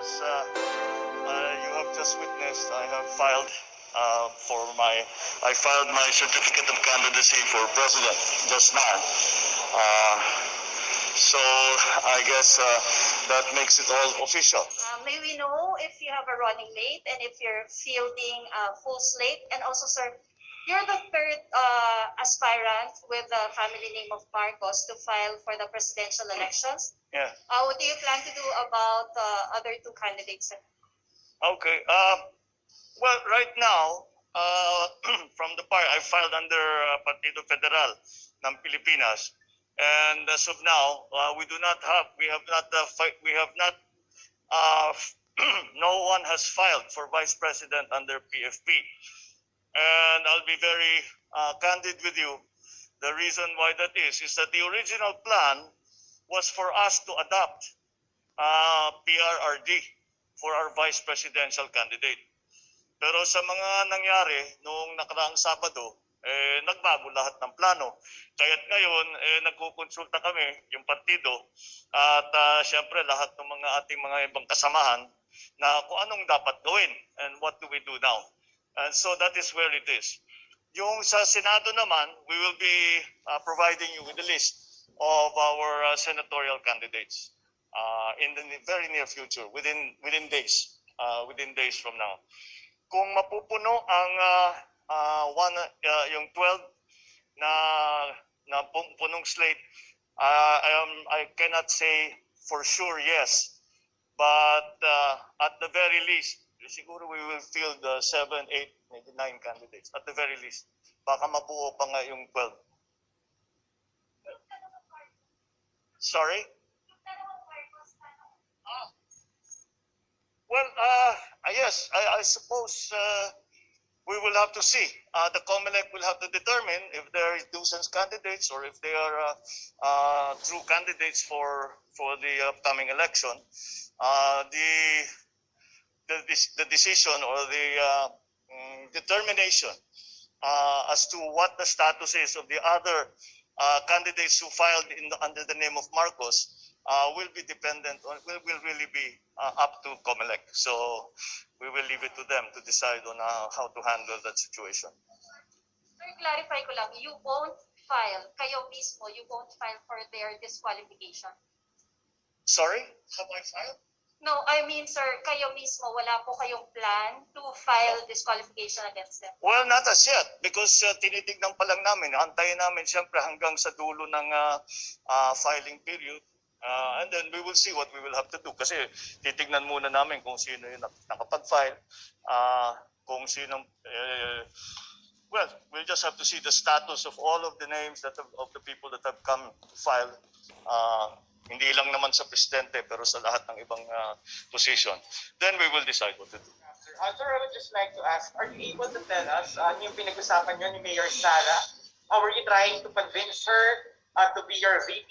As you have just witnessed, I have filed I filed my certificate of candidacy for president just now. So I guess that makes it all official. May we know if you have a running mate and if you're fielding a full slate? And also, sir, you're the third aspirant with the family name of Marcos to file for the presidential elections. Yeah. What do you plan to do about other two candidates, sir? Okay. Well, right now, from the part I filed under Partido Federal ng Pilipinas, and as of now, we have not, no one has filed for vice president under PFP. And I'll be very candid with you. The reason why that is that the original plan was for us to adopt PRRD for our vice presidential candidate. Pero sa mga nangyari noong nakaraang Sabado, nagbago lahat ng plano. Kaya't ngayon, nagkukonsulta kami, yung partido, at syempre lahat ng ating mga ibang kasamahan na kung anong dapat gawin and what do we do now. And so that is where it is. Yung sa Senado naman, we will be providing you with a list of our senatorial candidates in the very near future, within days from now. Kung mapupuno ang yung 12 na punong slate, I cannot say for sure yes, but at the very least, siguro we will field 7, 8, maybe 9 candidates at the very least. Baka mabuo pa nga yung 12. Sorry? Well, yes, I suppose we will have to see. The COMELEC will have to determine if they are nuisance candidates or if they are true candidates for the upcoming election. The decision or the determination as to what the status is of the other candidates who filed under the name of Marcos will be dependent on, will really be up to COMELEC. So we will leave it to them to decide on how to handle that situation. Sir, clarify ko lang, you won't file, kayo mismo, you won't file for their disqualification? Sorry? Have I filed? No, I mean, sir, kayo mismo, wala po kayong plan to file disqualification against them? Well, not as yet, because tinitignan pa lang namin, antayin namin siyempre hanggang sa dulo ng filing period. And then we will see what we will have to do. Kasi titignan muna namin kung sino yung nakapag-file, kung sino, well, we'll just have to see the status of all of the names of the people that have come to file. Hindi lang naman sa presidente, pero sa lahat ng ibang position. Then we will decide what to do. Sir, I would just like to ask, are you able to tell us yung pinag-usapan nyo ni Mayor Sara? How were you trying to convince her to be your VP?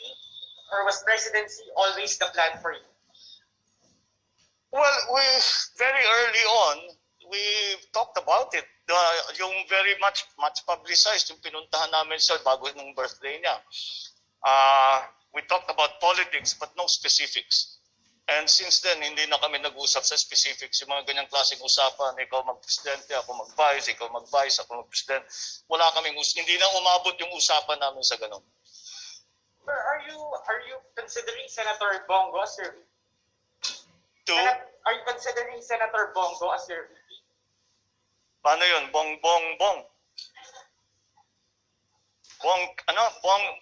Or was presidency always the plan for you? Well, very early on, we talked about it. Yung very much publicized, yung pinuntahan namin siya bago ng birthday niya. We talked about politics but no specifics. And since then, hindi na kami nag-usap sa specifics. Yung mga ganyang klaseng usapan, ikaw mag-presidente, ako mag-vice, ikaw mag-vice, ako mag-president. Wala kaming hindi na umabot yung usapan namin sa ganun. But are you considering Senator Bongo as your VP? Are you considering Senator Bongo as your VP? Paano yun? Bong.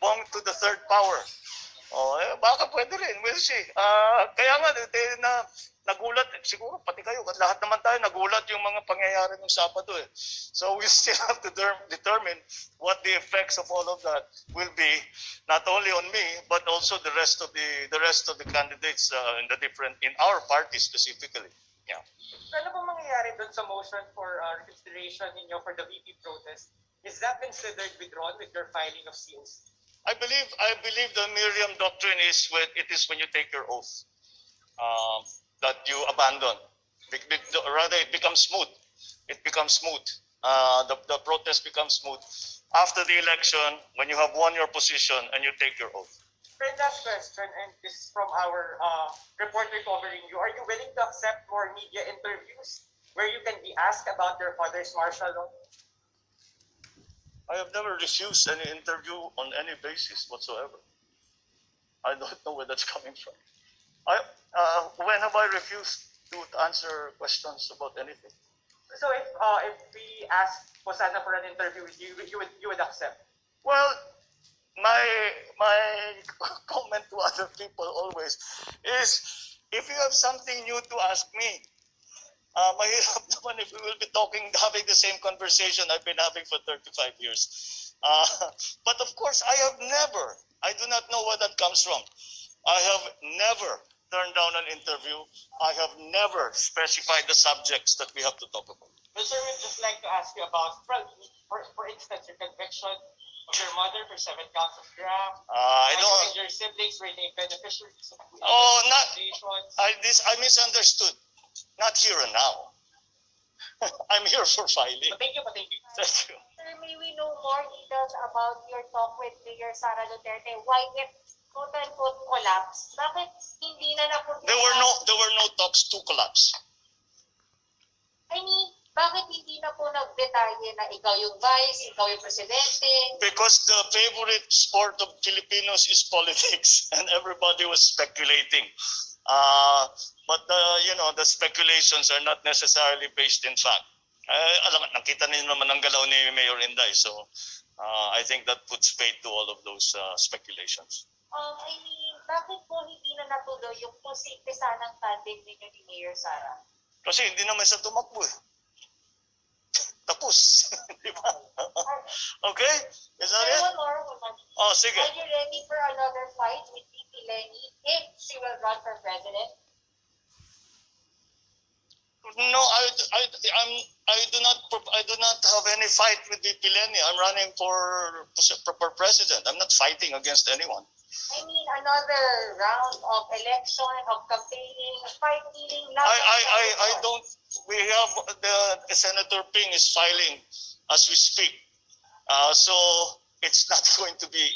Bong to the third power. Baka pwede rin. We'll see. Kaya nga, nagulat, siguro pati kayo, lahat naman tayo nagulat yung mga pangyayari ng Sabado. So we still have to determine what the effects of all of that will be, not only on me, but also the rest of the candidates in our party specifically. Yeah. Ano po mangyayari doon sa motion for reconsideration ninyo for the VP protest? Is that considered withdrawn with your filing of COC? I believe the Miriam doctrine is when you take your oath that you abandon. Rather, it becomes smooth. The protest becomes smooth after the election when you have won your position and you take your oath. Friend, last question, and this is from our reporter covering you. Are you willing to accept more media interviews where you can be asked about your father's martial law? I have never refused any interview on any basis whatsoever. I don't know where that's coming from. When have I refused to answer questions about anything? So if we ask Posana for an interview with you, you would accept? Well, my comment to other people always is, if you have something new to ask me, mahirap naman if we will be having the same conversation I've been having for 35 years. But of course, I do not know where that comes from. I have never turned down an interview. I have never specified the subjects that we have to talk about. But sir, we'd just like to ask you about, for instance, your conviction of your mother for 7 counts of graft. I don't. And your siblings were named beneficiaries of I misunderstood. Not here and now. I'm here for filing. But thank you. Thank you. Sir, may we know more details about your talk with Mayor Sara Duterte? Why it quote-unquote collapsed? Bakit hindi na napunta? There were no talks to collapse. I mean, bakit hindi na po nagdetalye na ikaw yung vice, ikaw yung presidente? Because the favorite sport of Filipinos is politics, and everybody was speculating. But the speculations are not necessarily based in fact. Alam, nakita niyo naman ang galaw ni Mayor Inday, so I think that puts paid to all of those speculations. I mean, bakit po hindi na natuloy yung posible sanang tandem ninyo ni Mayor Sara? Kasi hindi naman siya tumakbo eh. Tapos. Di ba? Okay? Is that it? One more. Oh, sige. Are you ready for another fight with VP Lenny if she will run for president? No, I do not have any fight with VP Lenny. I'm running for president. I'm not fighting against anyone. I mean, another round of election, of campaigning, fighting. I don't. We have the Senator Ping is filing as we speak. So it's not going to be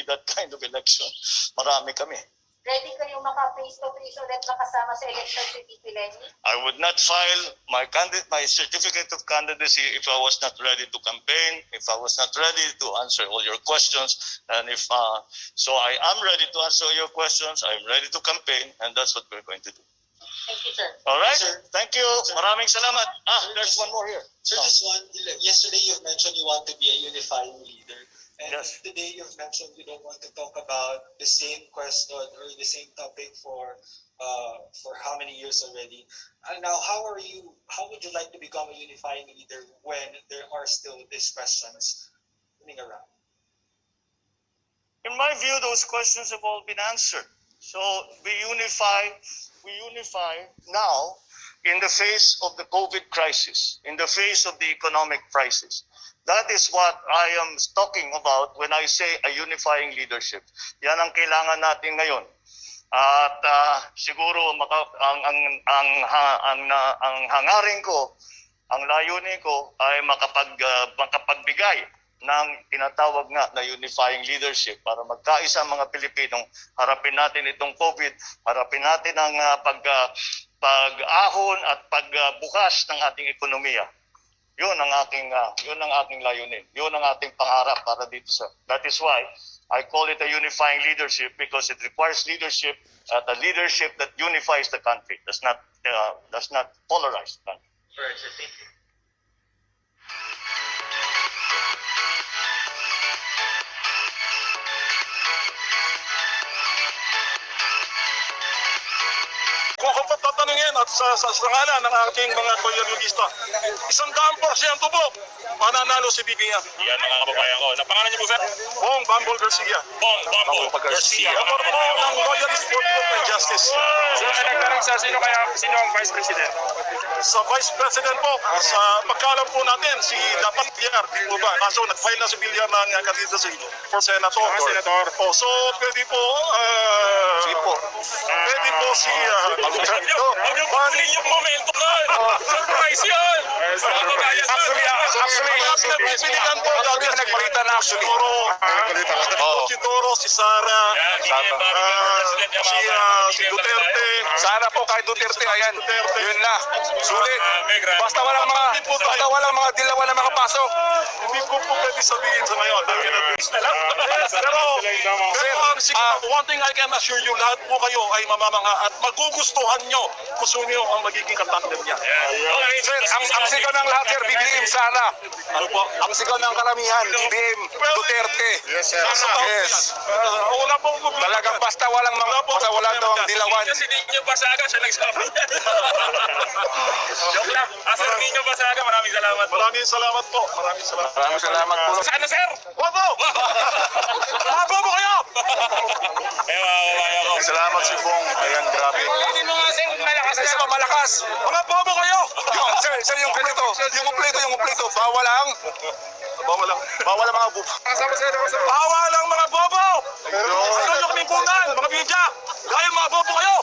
that kind of election. Marami kami. Ready kayong maka-face-to-face ulit makasama sa election si VP Lenny? I would not file my certificate of candidacy if I was not ready to campaign, if I was not ready to answer all your questions, and so I am ready to answer your questions, I'm ready to campaign, and that's what we're going to do. Thank you, sir. All right? Sir. Thank you. Sir. Maraming salamat. There's one more here. Sir, this one, yesterday you've mentioned you want to be a unifying leader. And Yes. today you've mentioned you don't want to talk about the same question or the same topic for how many years already. And now, how would you like to become a unifying leader when there are still these questions running around? In my view, those questions have all been answered. So we unify now in the face of the COVID crisis, in the face of the economic crisis. That is what I am talking about when I say a unifying leadership. Yan ang kailangan natin ngayon. At siguro ang hangarin ko, ang layunin ko ay makapagbigay ng tinatawag nga na unifying leadership para magkaisa ang mga Pilipinong harapin natin itong COVID, harapin natin ang pag-ahon at pagbukas ng ating ekonomiya. Yun ang ating layunin. Yun ang ating pangarap para dito sa. That is why I call it a unifying leadership, because it requires leadership, a leadership that unifies the country, does not polarize the country. Sure, sir. Thank you. Kung ako tatanungin at sa ngalan ng aking mga loyalista, 100% po, mananalo si Bibi niya. Yan mga kababayan ko. Napangalan niyo po, sir? Bumble Garcia. Bong Garcia. Motor po ng Loyalist for Truth and Justice. Sir, nagtanong sa sino ang Vice President? Sa Vice President po, sa pagkalam po natin, si dapat Villar, di po ba? Kaso nag-file na si Villar ng candidacy for Senator. Senator. Oh, so pwede po, pwede po si... Huwag niyo kunin yung momentum na. Surprise yan. Mga kababayan. Actually, Actually, Kaya pinagpipilian ko dati Hindi nagbalita na actually. Si Sara, si Duterte. Sana po kay Duterte, ayan. Yun na. Sulit. Basta walang mga dilawan na makapasok. Hindi ko po pwede sabihin sa ngayon. Pero one thing I can assure you, lahat po kayo ay mamamanga at magugustuhan nyo kung sino ang magiging katandem niya. Sir, ang sigaw ng lahat, sir, BBM sana. Ano po? Ang sigaw ng karamihan, BBM, Duterte. Yes. Wala pong problema. Talagang basta wala daw ang dilawan. Kasi Niño Basaga siya nagsabi. Joke lang. Sir Niño Basaga, maraming salamat po. Maraming salamat po. Maraming salamat po. Sana sir? Bobo! Bobo kayo! Kaya mga kabayan ko. Salamat si Bong. Ayan, grabe. Ulitin mo nga sir, malakas Isa pa malakas. Mga bobo kayo! Sir, yung kumpleto. Bawal ang mga bubo. Bawal ang mga bobo! Ano yung lingkungan, mga bidya! Dahil mga bobo kayo!